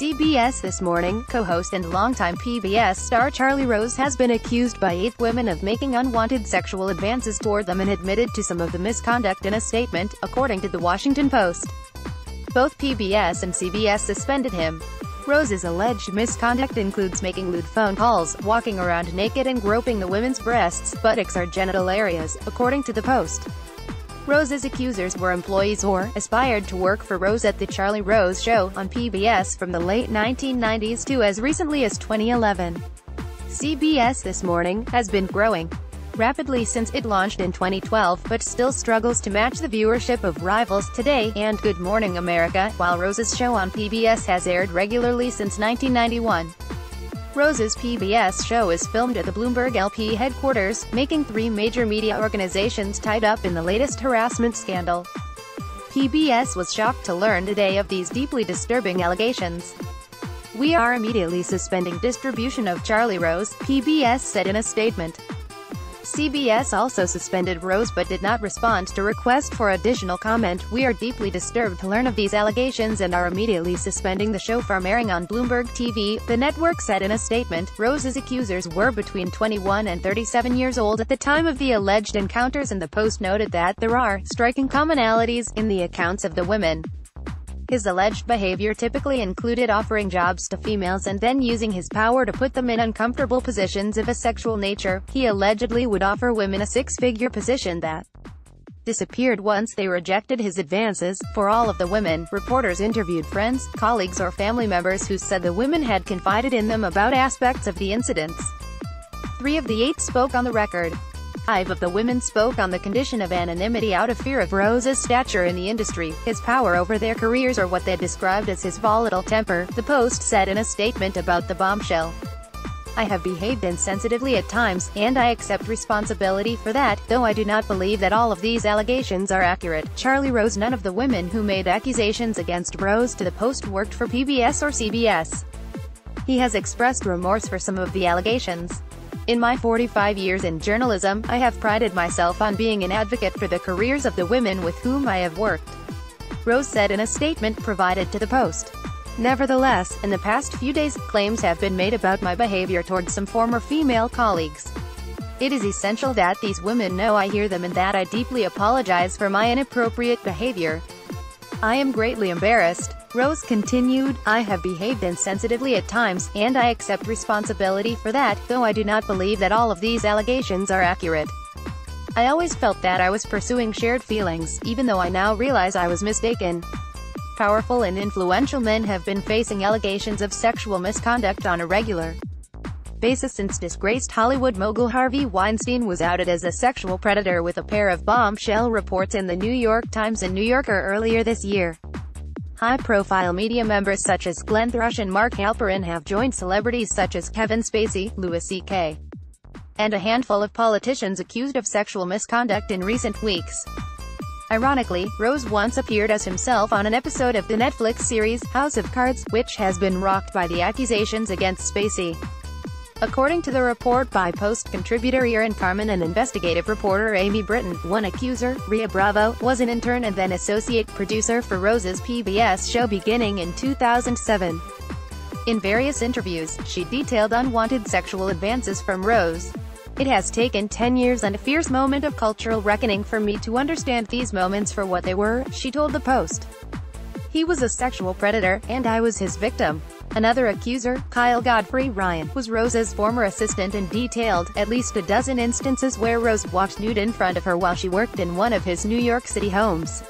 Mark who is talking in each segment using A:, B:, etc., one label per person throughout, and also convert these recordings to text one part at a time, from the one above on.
A: CBS This Morning, co-host and longtime PBS star Charlie Rose has been accused by 8 women of making unwanted sexual advances toward them and admitted to some of the misconduct in a statement, according to The Washington Post. Both PBS and CBS suspended him. Rose's alleged misconduct includes making lewd phone calls, walking around naked and groping the women's breasts, buttocks or genital areas, according to the Post. Rose's accusers were employees or aspired to work for Rose at The Charlie Rose Show on PBS from the late 1990s to as recently as 2011. CBS This Morning has been growing rapidly since it launched in 2012, but still struggles to match the viewership of rivals Today and Good Morning America, while Rose's show on PBS has aired regularly since 1991. Rose's PBS show is filmed at the Bloomberg LP headquarters, making 3 major media organizations tied up in the latest harassment scandal. PBS was shocked to learn today of these deeply disturbing allegations. "We are immediately suspending distribution of Charlie Rose," PBS said in a statement. CBS also suspended Rose but did not respond to request for additional comment. "We are deeply disturbed to learn of these allegations and are immediately suspending the show from airing on Bloomberg TV," the network said in a statement. Rose's accusers were between 21 and 37 years old at the time of the alleged encounters, and the Post noted that there are striking commonalities in the accounts of the women. His alleged behavior typically included offering jobs to females and then using his power to put them in uncomfortable positions of a sexual nature. He allegedly would offer women a 6-figure position that disappeared once they rejected his advances. For all of the women, reporters interviewed friends, colleagues or family members who said the women had confided in them about aspects of the incidents. 3 of the 8 spoke on the record. 5 of the women spoke on the condition of anonymity out of fear of Rose's stature in the industry, his power over their careers, or what they described as his volatile temper, the Post said in a statement about the bombshell. "I have behaved insensitively at times, and I accept responsibility for that, though I do not believe that all of these allegations are accurate." Charlie Rose. None of the women who made accusations against Rose to the Post worked for PBS or CBS. He has expressed remorse for some of the allegations. "In my 45 years in journalism, I have prided myself on being an advocate for the careers of the women with whom I have worked," Rose said in a statement provided to the Post. "Nevertheless, in the past few days, claims have been made about my behavior towards some former female colleagues. It is essential that these women know I hear them and that I deeply apologize for my inappropriate behavior. I am greatly embarrassed," Rose continued. "I have behaved insensitively at times, and I accept responsibility for that, though I do not believe that all of these allegations are accurate. I always felt that I was pursuing shared feelings, even though I now realize I was mistaken." Powerful and influential men have been facing allegations of sexual misconduct on a regular basis since disgraced Hollywood mogul Harvey Weinstein was outed as a sexual predator with a pair of bombshell reports in the New York Times and New Yorker earlier this year. High-profile media members such as Glenn Thrush and Mark Halperin have joined celebrities such as Kevin Spacey, Louis C.K., and a handful of politicians accused of sexual misconduct in recent weeks. Ironically, Rose once appeared as himself on an episode of the Netflix series House of Cards, which has been rocked by the accusations against Spacey. According to the report by Post contributor Erin Carmen and investigative reporter Amy Britton, one accuser, Rhea Bravo, was an intern and then associate producer for Rose's PBS show beginning in 2007. In various interviews, she detailed unwanted sexual advances from Rose. "It has taken 10 years and a fierce moment of cultural reckoning for me to understand these moments for what they were," she told the Post. "He was a sexual predator, and I was his victim." Another accuser, Kyle Godfrey Ryan, was Rose's former assistant and detailed at least a dozen instances where Rose walked nude in front of her while she worked in one of his New York City homes.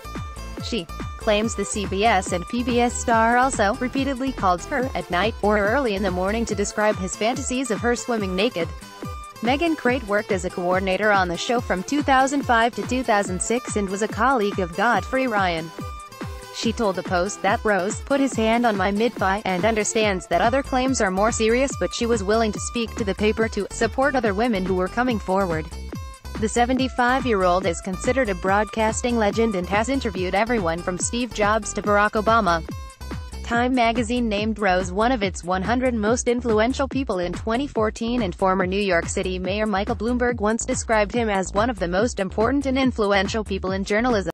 A: She claims the CBS and PBS star also repeatedly called her at night or early in the morning to describe his fantasies of her swimming naked. Megan Crate worked as a coordinator on the show from 2005 to 2006 and was a colleague of Godfrey Ryan. She told the Post that Rose put his hand on my mid-thigh and understands that other claims are more serious, but she was willing to speak to the paper to support other women who were coming forward. The 75-year-old is considered a broadcasting legend and has interviewed everyone from Steve Jobs to Barack Obama. Time magazine named Rose one of its 100 most influential people in 2014, and former New York City Mayor Michael Bloomberg once described him as one of the most important and influential people in journalism.